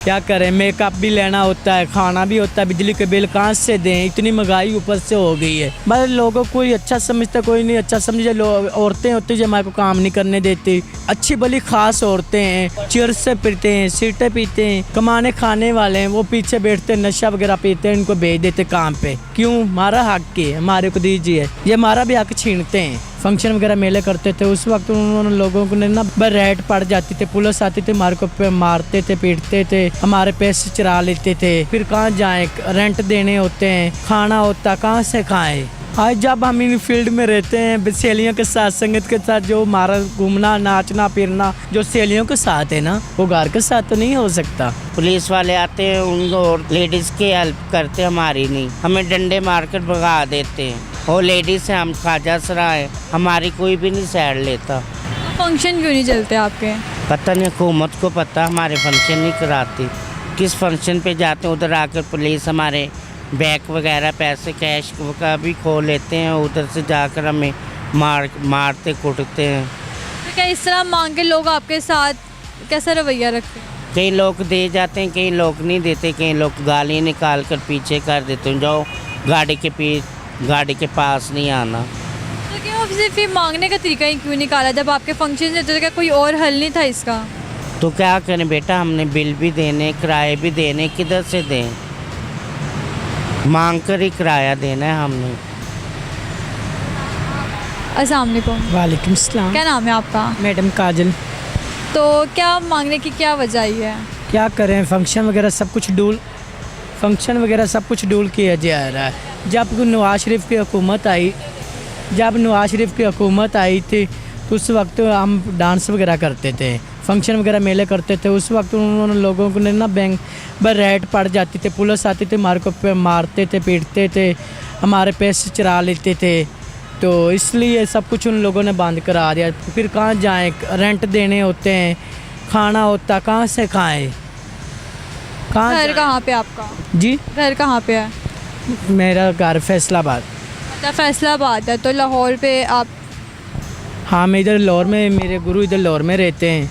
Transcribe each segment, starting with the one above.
क्या करें, मेकअप भी लेना होता है, खाना भी होता है, बिजली के बिल कहाँ से दें, इतनी महंगाई ऊपर से हो गई है। बस लोगों को कोई अच्छा समझता, कोई नहीं अच्छा समझे। औरतें होती जो हमारे को काम नहीं करने देती, अच्छी भली खास औरतें हैं, चियर से पीते हैं, सीटें पीते हैं, कमाने खाने वाले हैं, वो पीछे बैठते हैं, नशा वगैरह पीते हैं, इनको भेज देते काम पे। क्यों? हमारा हक है, हमारे को दीजिए, ये हमारा भी हक छीनते हैं। फंक्शन वगैरह मेले करते थे, उस वक्त उन्होंने लोगों को ना रेड पड़ जाती थी, पुलिस आती थी, हमारे को मारते थे, पीटते थे, हमारे पैसे चुरा लेते थे। फिर कहाँ जाएं, रेंट देने होते हैं, खाना होता, कहाँ से खाएं। आज जब हम इन फील्ड में रहते हैं, सहेलियों के साथ, संगत के साथ, जो हमारा घूमना, नाचना फिरना जो सहेलियों के साथ है ना, वो घर के साथ तो नहीं हो सकता। पुलिस वाले आते हैं, उनको और लेडीज़ की हेल्प करते, हमारी नहीं, हमें डंडे मारकर भगा देते हैं। वो लेडीज़ हैं, हम खाजा सराय, हमारी कोई भी नहीं साइड लेता। फंक्शन क्यों नहीं चलते आपके? पता नहीं, हुकूमत को पता, हमारे फंक्शन नहीं कराती। किस फंक्शन पे जाते हैं, उधर आकर पुलिस हमारे बैग वगैरह, पैसे कैश का भी खो लेते हैं, उधर से जाकर हमें मारते कूटते हैं। तो क्या इस तरह मांग के लोग आपके साथ कैसा रवैया रखते हैं? कई लोग दे जाते हैं, कई लोग नहीं देते, कई लोग गाली निकाल कर पीछे कर देते हैं, जाओ गाड़ी के पास नहीं आना। तो क्यों सिर्फ ये मांगने का तरीका ही क्यों निकाला? जब आपके फंक्शन से तो क्या कोई और हल नहीं था इसका? तो क्या करें बेटा, हमने बिल भी देने, किराए भी देने, किधर से दें? मांग कर ही किराया देना है हमने। अस्सलाम वालेकुम। वालेकुम सलाम। क्या नाम है आपका? मैडम काजल। तो क्या मांगने की क्या वजह आई है? क्या करें, फंक्शन वगैरह सब कुछ डूल किया जा रहा है। जब नवाज शरीफ की हुकूमत आई थी, तो उस वक्त हम डांस वगैरह करते थे, फंक्शन वगैरह मेले करते थे। उस वक्त उन्होंने लोगों को ना बैंक पर रेड पड़ जाती थी, पुलिस आती थी, हमारे को मारते थे, पीटते थे, हमारे पैसे चुरा लेते थे। तो इसलिए सब कुछ उन लोगों ने बंद करा दिया। फिर कहाँ जाएं, रेंट देने होते हैं, खाना होता, कहाँ से खाएं। घर कहाँ पे आपका? जी, घर कहाँ पे है? मेरा घर फैसलाबाद। अच्छा, फैसलाबाद है। तो लाहौर पे आप? हाँ, मैं इधर लाहौर में, मेरे गुरु इधर लाहौर में रहते हैं,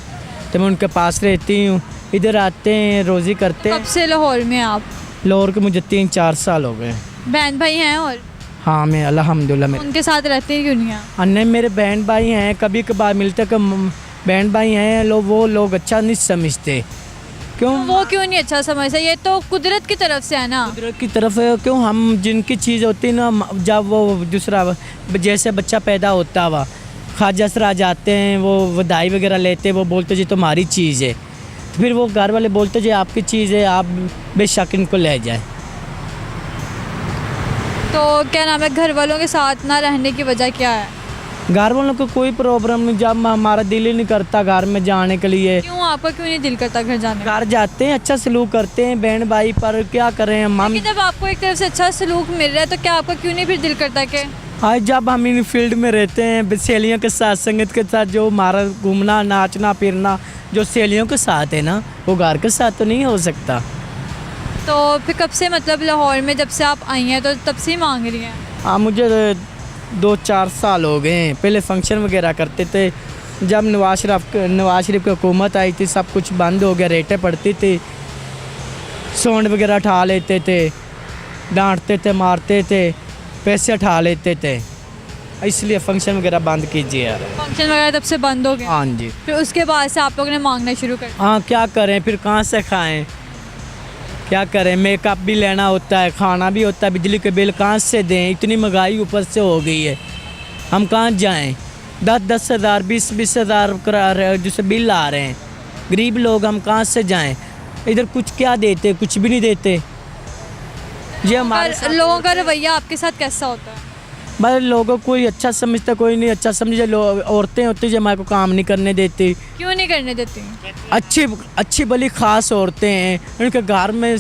तो मैं उनके पास रहती हूँ। इधर आते हैं, रोज़ी करते हैं। कब से लाहौर में आप? लाहौर के मुझे 3-4 साल हो गए। बहन भाई हैं? और हाँ, मैं अल्हम्दुलिल्लाह में। उनके साथ रहते हैं क्यों नहीं आप? अन्य मेरे बहन भाई हैं, कभी कभार मिलते कि बहन भाई हैं, वो लोग अच्छा नहीं समझते। क्यों? वो क्यों नहीं अच्छा समझते? ये तो कुदरत की तरफ से है ना। कुदरत की तरफ है। क्यों? हम जिनकी चीज़ होती है ना, जब वो दूसरा जैसे बच्चा पैदा होता हुआ खाजा सरा जाते हैं, वो वधाई वगैरह लेते हैं, वो बोलते जी तुम्हारी चीज़ है, तो फिर वो घर वाले बोलते जी आपकी चीज़ है, आप बेशक इनको ले जाए। तो क्या नाम है, घर वालों के साथ ना रहने की वजह क्या है? घर वालों को कोई प्रॉब्लम नहीं, जब हमारा दिल ही नहीं करता घर में जाने के लिए। क्यों, आपका क्यों नहीं दिल करता घर जाने का? घर जाते हैं, अच्छा सलूक करते हैं बहन भाई, पर क्या करें हम। लेकिन जब आपको एक तरफ से अच्छा सलूक मिल रहा है, तो क्या आपका क्यों नहीं फिर दिल करता कि? आज जब हम इन फील्ड में रहते हैं, सहेलियों के साथ, संगत के साथ, जो हमारा घूमना, नाचना फिरना जो सहेलियों के साथ है ना, वो घर के साथ तो नहीं हो सकता। तो फिर कब से, मतलब लाहौर में जब से आप आई हैं, तो तब से ही मांग रही हैं? हाँ, मुझे 2-4 साल हो गए हैं। पहले फंक्शन वगैरह करते थे, जब नवाज शरीफ की हुकूमत आई थी, सब कुछ बंद हो गया, रेटें पड़ती थी, सोंड वगैरह उठा लेते थे, डांटते थे, मारते थे, पैसे उठा लेते थे, इसलिए फंक्शन वगैरह बंद कीजिए यार। फंक्शन वगैरह तब से बंद हो गए? हाँ जी। फिर उसके बाद से आप लोगों ने मांगना शुरू कर दिया? हाँ, क्या करें, फिर कहाँ से खाएं, क्या करें, मेकअप भी लेना होता है, खाना भी होता है, बिजली के बिल कहाँ से दें, इतनी महंगाई ऊपर से हो गई है, हम कहाँ जाएं। 10-10 हज़ार, 20-20 हज़ार जैसे बिल आ रहे हैं, गरीब लोग, हम कहाँ से जाएं। इधर कुछ क्या देते, कुछ भी नहीं देते। ये हमारे लोगों का रवैया आपके साथ कैसा होता है? बस लोगों को कोई अच्छा समझता, कोई नहीं अच्छा समझे। औरतें होती जो हमारे को काम नहीं करने देती। क्यों नहीं करने देती? अच्छी भली खास औरतें हैं, उनके घर में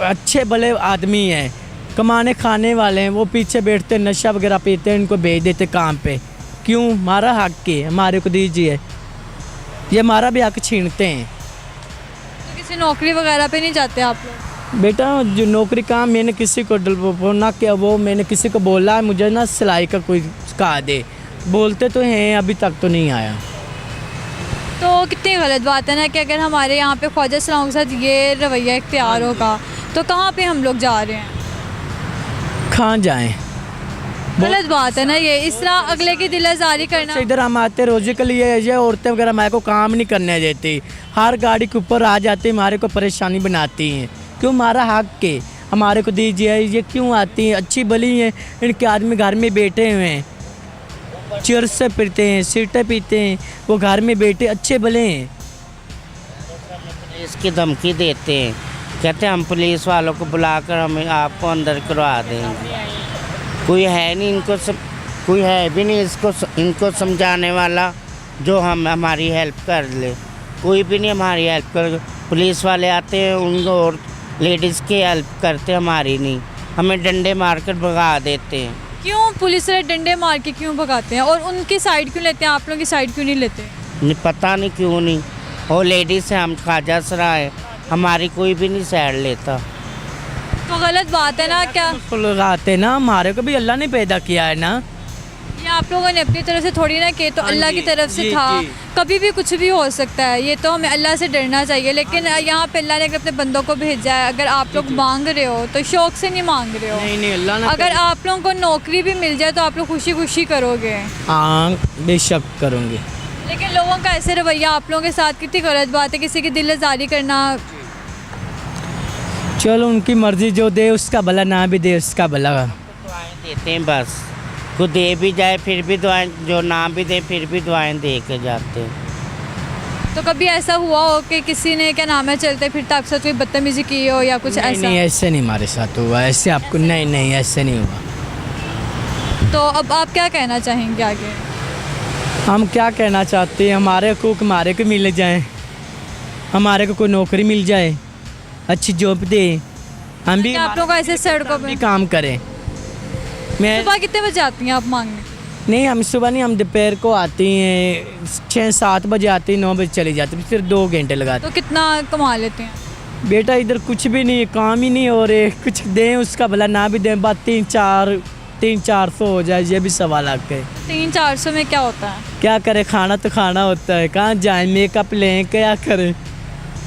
अच्छे भले आदमी हैं, कमाने खाने वाले हैं, वो पीछे बैठते, नशा वगैरह पीते हैं, इनको भेज देते काम पे। क्यों? हमारा हक है, हमारे को दीजिए, ये हमारा भी हक छीनते हैं। तो किसी नौकरी वगैरह पे नहीं जाते आप लोग? बेटा, जो नौकरी का मैंने किसी को ना किया, वो मैंने किसी को बोला है मुझे ना सिलाई का कोई कहा दे, बोलते तो हैं, अभी तक तो नहीं आया। तो कितनी गलत बात है ना कि अगर हमारे यहाँ पे ख्वाजा सलाम के साथ ये रवैया इख्तियार होगा तो कहाँ पे हम लोग जा रहे हैं? कहाँ जाएं? गलत बात है ना ये, इस तरह अगले की दिल आज़ारी करना। से इधर हम आते रोजे के लिए, ये औरतें वगैरह हमारे को काम नहीं करने देती, हर गाड़ी के ऊपर आ जाती, हमारे को परेशानी बनाती हैं। क्यों? हमारा हक के हमारे को दीजिए, ये क्यों आती हैं? अच्छी भली हैं, इनके आदमी घर में बैठे हुए हैं, चियर्स से पीते हैं, सिगरेटें पीते हैं, वो घर में बैठे अच्छे भले हैं। पुलिस की धमकी देते हैं, कहते हैं हम पुलिस वालों को बुलाकर हमें आपको अंदर करवा देंगे। कोई है नहीं इनको कोई है भी नहीं इनको समझाने वाला जो हमारी हेल्प कर ले। कोई भी नहीं हमारी हेल्प कर। पुलिस वाले आते हैं उनको और लेडीज़ की हेल्प करते, हमारी नहीं, हमें डंडे मारकर भगा देते हैं। क्यों पुलिस वाले डंडे मार के क्यों भगाते हैं और उनकी साइड क्यों लेते हैं, आप लोगों की साइड क्यों नहीं लेते? नहीं पता नहीं क्यों नहीं। और लेडीज़ हैं, हम ख्वाजा सराय, हमारी कोई भी नहीं साइड लेता। तो गलत बात है ना क्या? लगाते ना, हमारे को भी अल्लाह ने पैदा किया है ना। ये आप लोगों ने अपनी तरफ से थोड़ी ना किए, तो हाँ अल्लाह जी, की तरफ से जी, था। जी। कभी भी कुछ भी हो सकता है, ये तो हमें अल्लाह से डरना चाहिए। लेकिन यहाँ पे अल्लाह ने अपने बंदों को भेजा है, अगर आप लोग मांग रहे हो तो शौक से नहीं मांग रहे हो। नहीं अल्लाह ने अगर आप लोगों को नौकरी भी मिल जाए तो आप लोग खुशी खुशी करोगे। हाँ बेशक करूँगी। लेकिन लोगों का ऐसे रवैया आप लोगों के साथ कितनी गलत बात है, किसी की दिल आज़ारी करना। चलो उनकी मर्जी, जो दे उसका भला, ना भी दे उसका भला। दुआएं देते हैं बस, को दे भी जाए फिर भी दुआएं, जो ना भी दे फिर भी दुआएं दे के जाते हैं। तो कभी ऐसा हुआ हो कि किसी ने क्या नाम है चलते फिरते आपके साथ कोई बदतमीजी की हो या कुछ नहीं, ऐसा? नहीं ऐसे नहीं हमारे साथ हुआ, ऐसे आपको नहीं ऐसे नहीं हुआ। तो अब आप क्या कहना चाहेंगे आगे? हम क्या कहना चाहते हैं, हमारे हकूक़ हमारे को मिल जाए, हमारे को कोई नौकरी मिल जाए, अच्छी जॉब दे, हम भी आप लोग ऐसे सड़कों भी पे काम करें। मैं सुबह कितने बजे आती हैं आप मांगने? नहीं, हम सुबह नहीं, हम दोपहर को आती हैं, 6-7 बजे आती हैं, 9 बजे चली जाती हैं, फिर 2 घंटे लगाते तो कितना कमा लेते हैं? हैं। बेटा इधर कुछ भी नहीं, काम ही नहीं हो रहे, कुछ दें उसका भला, ना भी दें, बात 300-400 हो जाए, ये भी सवाल आके है। 300-400 में क्या होता है? क्या करें, खाना तो खाना होता है, कहाँ जाएं, मेकअप लें, क्या करें,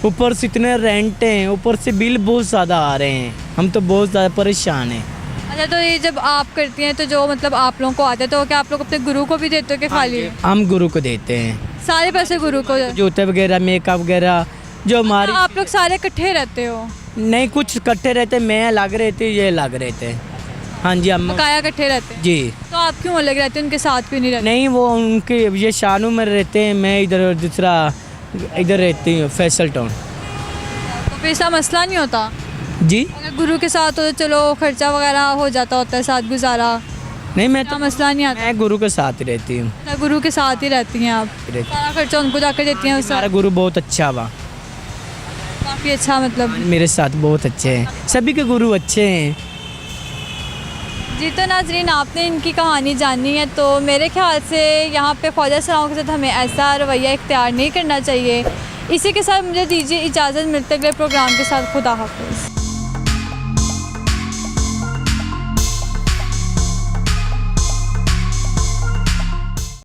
ऊपर से इतने रेंट हैं, ऊपर से बिल बहुत ज़्यादा आ रहे हैं, हम तो बहुत ज़्यादा परेशान हैं। अच्छा, तो ये जब आप करती हैं तो जो मतलब आप लोगों को आते हैं तो क्या आप लोग अपने गुरु को भी देते हो कि खाली हम गुरु को देते हैं, सारे पैसे गुरु को? जूते वगैरह, मेकअप वगैरह जो हमारे। आप लोग सारे इकट्ठे रहते हो? नहीं, कुछ इकट्ठे रहते, मैं अलग रहती, ये अलग रहते। हाँ जी, हम बकाया इकट्ठे रहते हैं? जी। तो आप क्यों अलग रहते हैं, उनके साथ क्यों नहीं रहते? नहीं, वो उनके ये शानू में रहते हैं, मैं इधर दूसरा इधर रहती हूँ, फैसल टाउन। तो फिर ऐसा मसला नहीं होता? जी अगर गुरु के साथ हो तो चलो खर्चा वगैरह हो जाता होता है, साथ गुजारा, नहीं, मैं इतना तो मसला नहीं आता? मैं गुरु के साथ ही रहती हूँ। तो गुरु के साथ ही रहती हैं आप, सारा खर्चा उनको जाकर देती हैं? हमारा गुरु बहुत अच्छा हुआ, काफ़ी अच्छा, मतलब मेरे साथ बहुत अच्छे हैं, सभी के गुरु अच्छे हैं। जी। तो नाजरीन, आपने इनकी कहानी जानी है, तो मेरे ख्याल से यहाँ पे ख्वाजा सलाम के साथ हमें ऐसा रवैया इख्तियार नहीं करना चाहिए। इसी के साथ मुझे दीजिए इजाज़त, मिलते अगले प्रोग्राम के साथ। खुदा हाफिज़।